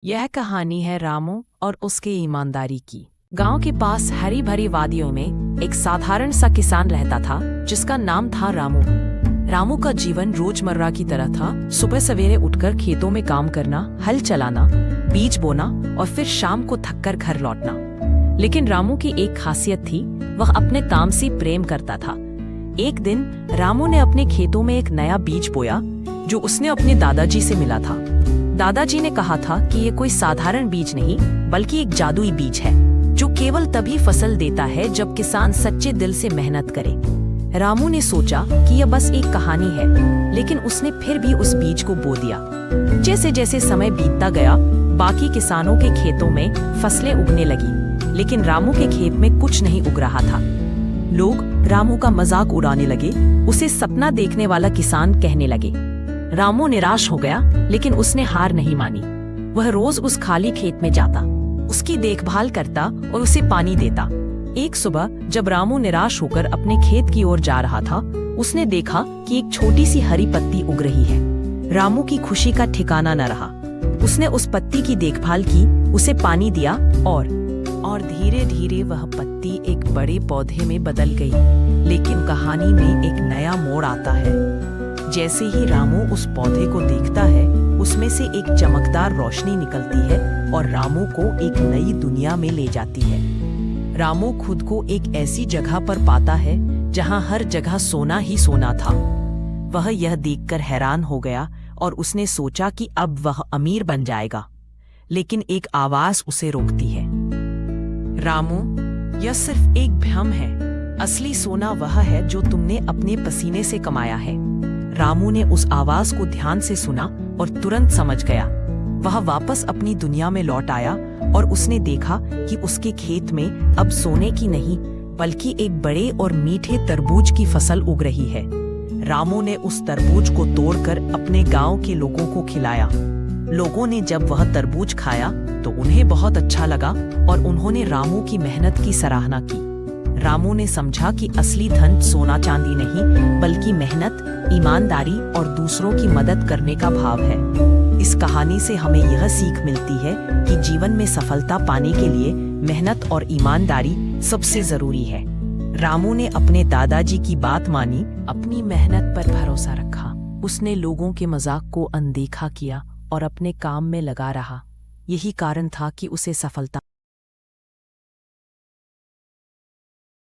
यह कहानी है रामू और उसके ईमानदारी की। गांव के पास हरी भरी वादियों में एक साधारण सा किसान रहता था जिसका नाम था रामू। रामू का जीवन रोजमर्रा की तरह था। सुबह सवेरे उठकर खेतों में काम करना, हल चलाना, बीज बोना और फिर शाम को थककर घर लौटना। लेकिन रामू की एक खासियत थी, वह अपने काम से प्रेम करता था। एक दिन रामू ने अपने खेतों में एक नया बीज बोया जो उसने अपने दादाजी से मिला था। दादाजी ने कहा था कि ये कोई साधारण बीज नहीं बल्कि एक जादुई बीज है जो केवल तभी फसल देता है जब किसान सच्चे दिल से मेहनत करे। रामू ने सोचा कि यह बस एक कहानी है, लेकिन उसने फिर भी उस बीज को बो दिया। जैसे जैसे समय बीतता गया, बाकी किसानों के खेतों में फसलें उगने लगी, लेकिन रामू के खेत में कुछ नहीं उग रहा था। लोग रामू का मजाक उड़ाने लगे, उसे सपना देखने वाला किसान कहने लगे। रामू निराश हो गया, लेकिन उसने हार नहीं मानी। वह रोज उस खाली खेत में जाता, उसकी देखभाल करता और उसे पानी देता। एक सुबह जब रामू निराश होकर अपने खेत की ओर जा रहा था, उसने देखा कि एक छोटी सी हरी पत्ती उग रही है। रामू की खुशी का ठिकाना न रहा। उसने उस पत्ती की देखभाल की, उसे पानी दिया और धीरे धीरे वह पत्ती एक बड़े पौधे में बदल गई। लेकिन कहानी में एक नया मोड़ आता है। जैसे ही रामू उस पौधे को देखता है, उसमें से एक चमकदार रोशनी निकलती है और रामू को एक नई दुनिया में ले जाती है। रामू खुद को एक ऐसी जगह पर पाता है जहां हर जगह सोना ही सोना था। वह यह देखकर हैरान हो गया और उसने सोचा कि अब वह अमीर बन जाएगा। लेकिन एक आवाज उसे रोकती है, रामू, यह सिर्फ एक भ्रम है। असली सोना वह है जो तुमने अपने पसीने से कमाया है। रामू ने उस आवाज को ध्यान से सुना और तुरंत समझ गया। वह वापस अपनी दुनिया में लौट आया और उसने देखा कि उसके खेत में अब सोने की नहीं बल्कि एक बड़े और मीठे तरबूज की फसल उग रही है। रामू ने उस तरबूज को तोड़कर अपने गांव के लोगों को खिलाया। लोगों ने जब वह तरबूज खाया तो उन्हें बहुत अच्छा लगा और उन्होंने रामू की मेहनत की सराहना की। रामू ने समझा कि असली धन सोना चांदी नहीं बल्कि मेहनत, ईमानदारी और दूसरों की मदद करने का भाव है। इस कहानी से हमें यह सीख मिलती है कि जीवन में सफलता पाने के लिए मेहनत और ईमानदारी सबसे जरूरी है। रामू ने अपने दादाजी की बात मानी, अपनी मेहनत पर भरोसा रखा। उसने लोगों के मजाक को अनदेखा किया और अपने काम में लगा रहा। यही कारण था कि उसे सफलता